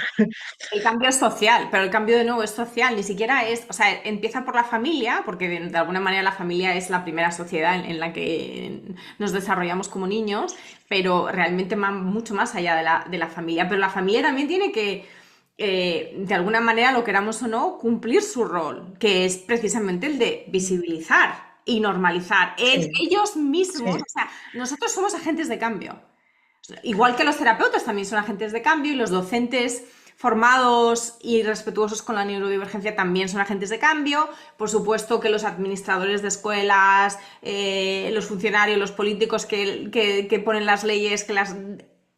el cambio es social, pero el cambio de nuevo es social, ni siquiera es, o sea, empieza por la familia, porque de alguna manera la familia es la primera sociedad en la que nos desarrollamos como niños, pero realmente va mucho más allá de la familia. Pero la familia también tiene que, de alguna manera, lo queramos o no, cumplir su rol, que es precisamente el de visibilizar y normalizar. sí, Ellos mismos, sí, o sea, nosotros somos agentes de cambio. Igual que los terapeutas también son agentes de cambio y los docentes formados y respetuosos con la neurodivergencia también son agentes de cambio. Por supuesto que los administradores de escuelas, los funcionarios, los políticos que ponen las leyes,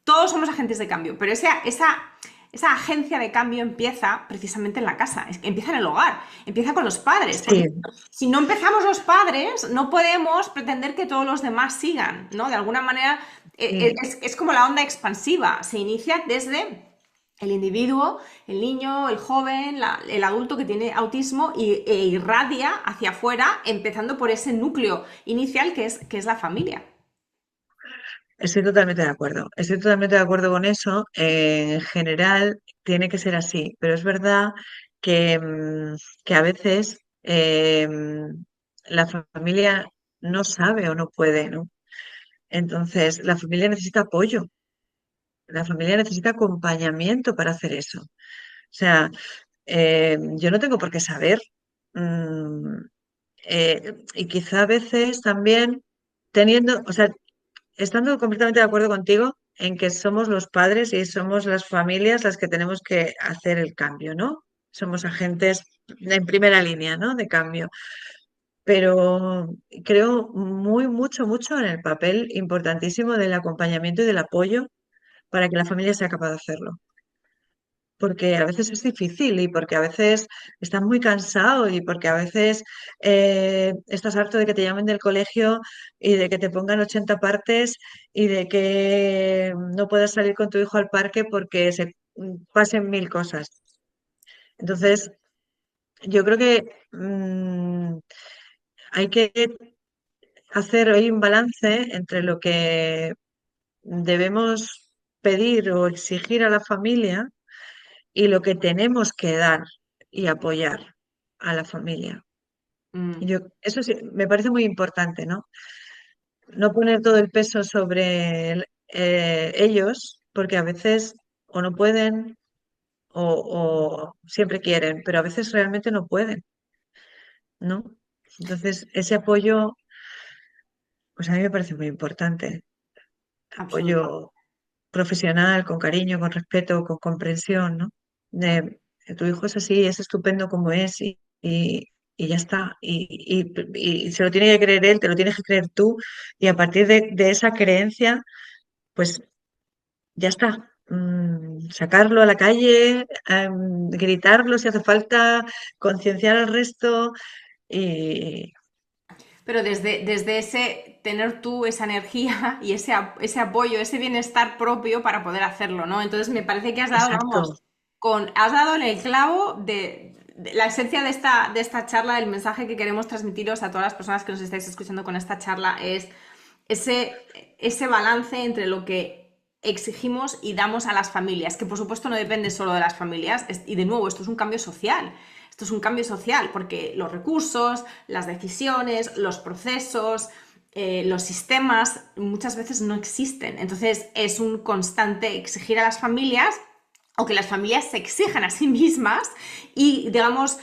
todos somos agentes de cambio, pero esa agencia de cambio empieza precisamente en la casa, empieza en el hogar, empieza con los padres, porque sí, si no empezamos los padres, no podemos pretender que todos los demás sigan, ¿no? De alguna manera mm, es como la onda expansiva, se inicia desde el individuo, el niño, el joven, el adulto que tiene autismo e irradia hacia afuera, empezando por ese núcleo inicial que es la familia. Estoy totalmente de acuerdo. Estoy totalmente de acuerdo con eso. En general tiene que ser así, pero es verdad que, que a veces la familia no sabe o no puede, ¿no? Entonces, la familia necesita apoyo, la familia necesita acompañamiento para hacer eso. O sea, yo no tengo por qué saber. mm, y quizá a veces también teniendo, o sea, estando completamente de acuerdo contigo en que somos los padres y somos las familias las que tenemos que hacer el cambio, ¿no? Somos agentes en primera línea, ¿no? De cambio. Pero creo mucho en el papel importantísimo del acompañamiento y del apoyo para que la familia sea capaz de hacerlo. Porque a veces es difícil y porque a veces estás muy cansado y porque a veces estás harto de que te llamen del colegio y de que te pongan 80 partes y de que no puedas salir con tu hijo al parque porque se pasen mil cosas. Entonces, yo creo que hay que hacer hoy un balance entre lo que debemos pedir o exigir a la familia y lo que tenemos que dar y apoyar a la familia. Mm. Yo, eso sí, me parece muy importante, ¿no? No poner todo el peso sobre ellos, porque a veces o no pueden o siempre quieren, pero a veces realmente no pueden, ¿no? Entonces, ese apoyo, pues a mí me parece muy importante. Absolutamente. Apoyo profesional, con cariño, con respeto, con comprensión, ¿no? De, tu hijo es así, es estupendo como es y ya está. Y se lo tiene que creer él, te lo tienes que creer tú y a partir de esa creencia, pues ya está. Sacarlo a la calle, gritarlo si hace falta, concienciar al resto y Pero desde ese tener tú esa energía y ese apoyo, ese bienestar propio para poder hacerlo, ¿no? Entonces me parece que has dado, vamos, exacto, has dado en el clavo de la esencia de esta charla, del mensaje que queremos transmitiros a todas las personas que nos estáis escuchando con esta charla, es ese balance entre lo que exigimos y damos a las familias, que por supuesto no depende solo de las familias, y de nuevo, esto es un cambio social. Esto es un cambio social porque los recursos, las decisiones, los procesos, los sistemas muchas veces no existen. Entonces es un constante exigir a las familias o que las familias se exijan a sí mismas y, digamos,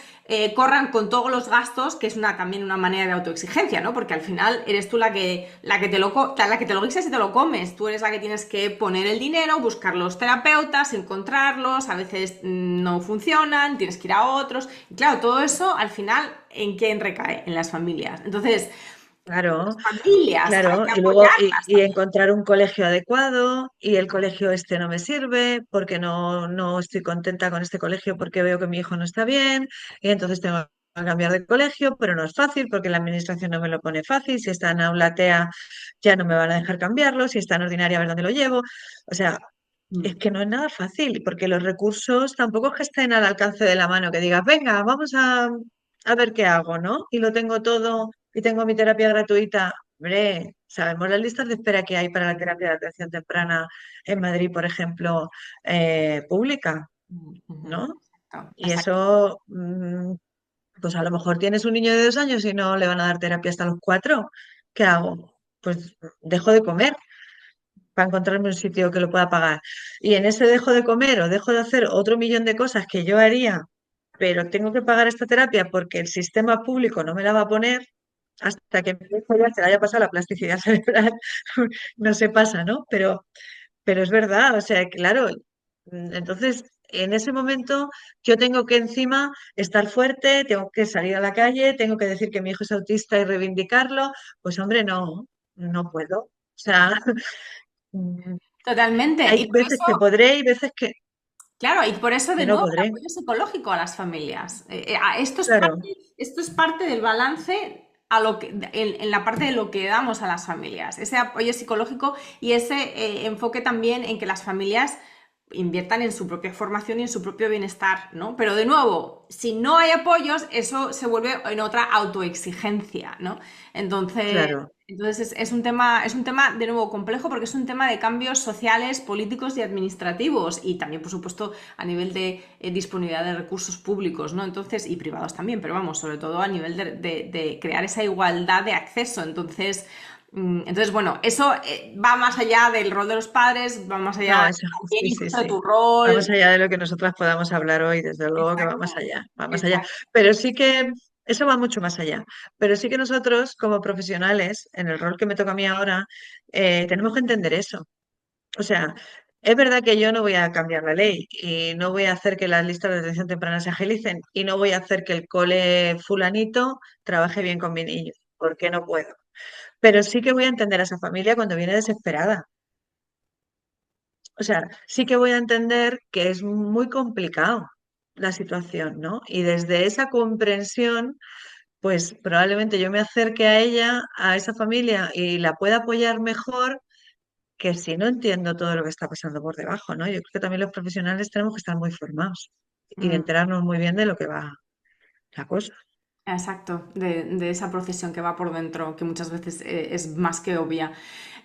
corran con todos los gastos, que es también una manera de autoexigencia, ¿no? Porque al final eres tú la que te lo guisas y te lo comes. Tú eres la que tienes que poner el dinero, buscar los terapeutas, encontrarlos, a veces no funcionan, tienes que ir a otros. Y claro, todo eso al final, ¿en quién recae? En las familias. Entonces, claro. las familias hay Claro, que y luego apoyarlas y también. encontrar un colegio adecuado y el colegio este no me sirve porque no estoy contenta con este colegio porque veo que mi hijo no está bien y entonces tengo que cambiar de colegio, pero no es fácil porque la administración no me lo pone fácil. Si está en aula TEA ya no me van a dejar cambiarlo, si está en ordinaria a ver dónde lo llevo. O sea, es Mm. que no es nada fácil porque los recursos tampoco es que estén al alcance de la mano, que digas, venga, vamos a ver qué hago, ¿no? Y lo tengo todo y tengo mi terapia gratuita. Hombre, sabemos las listas de espera que hay para la terapia de atención temprana en Madrid, por ejemplo, pública, Ujú. ¿no? Exacto, Y exacto. eso, pues a lo mejor tienes un niño de 2 años y no le van a dar terapia hasta los 4. ¿Qué hago? Pues dejo de comer para encontrarme un sitio que lo pueda pagar. Y en ese dejo de comer o dejo de hacer otro millón de cosas que yo haría, pero tengo que pagar esta terapia porque el sistema público no me la va a poner hasta que mi hijo ya se le haya pasado la plasticidad cerebral. No se pasa, ¿no? Pero es verdad, o sea, claro. Entonces, en ese momento yo tengo que encima estar fuerte, tengo que salir a la calle, tengo que decir que mi hijo es autista y reivindicarlo. Pues hombre, no puedo. O sea, Mm, Totalmente. hay Y por veces que eso, podré y veces claro, y por eso que de no nuevo el podré. apoyo psicológico a las familias. Claro, Esto es parte del balance en la parte de lo que damos a las familias. Ese apoyo psicológico y ese enfoque también en que las familias inviertan en su propia formación y en su propio bienestar, ¿no? Pero de nuevo, si no hay apoyos, eso se vuelve en otra autoexigencia, ¿no? Entonces, Claro. entonces es un tema, de nuevo complejo porque es un tema de cambios sociales, políticos y administrativos y también, por supuesto, a nivel de disponibilidad de recursos públicos, ¿no? Entonces, y privados también, pero vamos, sobre todo a nivel de crear esa igualdad de acceso. Entonces, bueno, eso va más allá del rol de los padres, va más allá No, eso, también sí, sí, incluso de sí. tu rol. Vamos allá de lo que nosotras podamos hablar hoy, desde luego que va más Exacto, allá, va más allá. exacto. Pero sí que eso va mucho más allá. Pero sí que nosotros, como profesionales, en el rol que me toca a mí ahora, tenemos que entender eso. O sea, es verdad que yo no voy a cambiar la ley y no voy a hacer que las listas de atención temprana se agilicen y no voy a hacer que el cole fulanito trabaje bien con mi niño, porque no puedo. Pero sí que voy a entender a esa familia cuando viene desesperada. O sea, sí que voy a entender que es muy complicado la situación, ¿no? Y desde esa comprensión, pues probablemente yo me acerque a ella, a esa familia, y la pueda apoyar mejor que si no entiendo todo lo que está pasando por debajo, ¿no? Yo creo que también los profesionales tenemos que estar muy formados y Mm. enterarnos muy bien de lo que va la cosa. Exacto, de esa procesión que va por dentro, que muchas veces es más que obvia.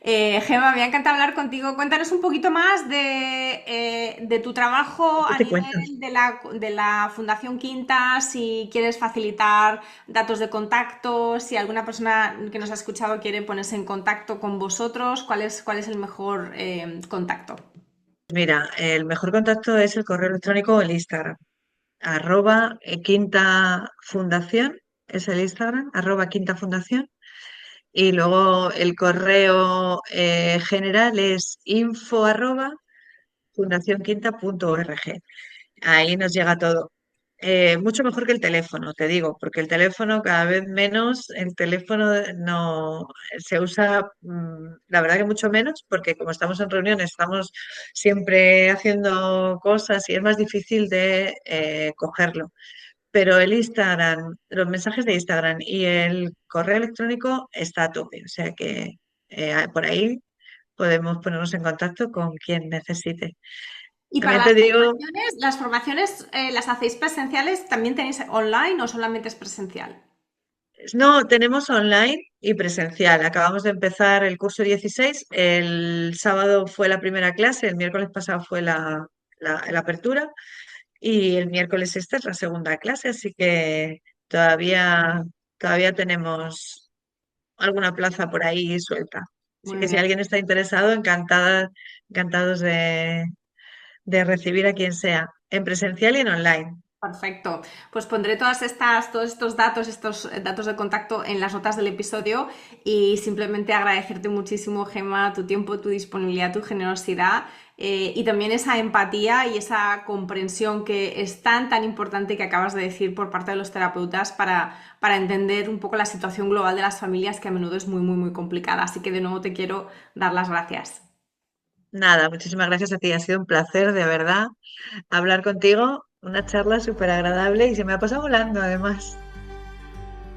Gemma, me ha encantado hablar contigo. Cuéntanos un poquito más de tu trabajo ¿Qué a te cuento? nivel de la Fundación Quinta, si quieres facilitar datos de contacto, si alguna persona que nos ha escuchado quiere ponerse en contacto con vosotros, ¿cuál es el mejor contacto? Mira, el mejor contacto es el correo electrónico o el Instagram. Quinta Fundación es el Instagram, @ Quinta Fundación. Y luego el correo general es info@fundacionquinta.org. Ahí nos llega todo. Mucho mejor que el teléfono, te digo, porque el teléfono cada vez menos, el teléfono no se usa, la verdad que mucho menos, porque como estamos en reuniones, estamos siempre haciendo cosas y es más difícil de cogerlo. Pero el Instagram, los mensajes de Instagram y el correo electrónico está a tope, o sea que por ahí podemos ponernos en contacto con quien necesite. Y para También te digo, las formaciones las hacéis presenciales, ¿también tenéis online o solamente es presencial? no, tenemos online y presencial. Acabamos de empezar el curso 16. El sábado fue la primera clase, el miércoles pasado fue la apertura y el miércoles esta es la segunda clase, así que todavía, todavía tenemos alguna plaza por ahí suelta. Así Muy que si bien. alguien está interesado, encantados de recibir a quien sea, en presencial y en online. Perfecto. Pues pondré todos estos datos de contacto en las notas del episodio y simplemente agradecerte muchísimo, Gemma, tu tiempo, tu disponibilidad, tu generosidad y también esa empatía y esa comprensión que es tan importante que acabas de decir por parte de los terapeutas para entender un poco la situación global de las familias que a menudo es muy complicada. Así que de nuevo te quiero dar las gracias. Nada, muchísimas gracias a ti. Ha sido un placer, de verdad, hablar contigo. Una charla súper agradable y se me ha pasado volando, además.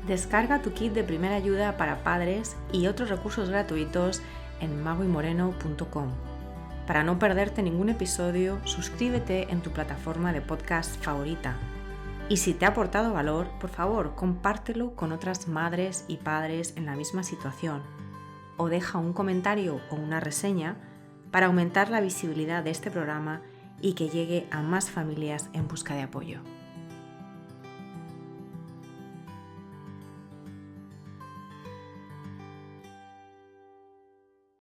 Descarga tu kit de primera ayuda para padres y otros recursos gratuitos en magoymoreno.com. Para no perderte ningún episodio, suscríbete en tu plataforma de podcast favorita. Y si te ha aportado valor, por favor, compártelo con otras madres y padres en la misma situación. O deja un comentario o una reseña para aumentar la visibilidad de este programa y que llegue a más familias en busca de apoyo.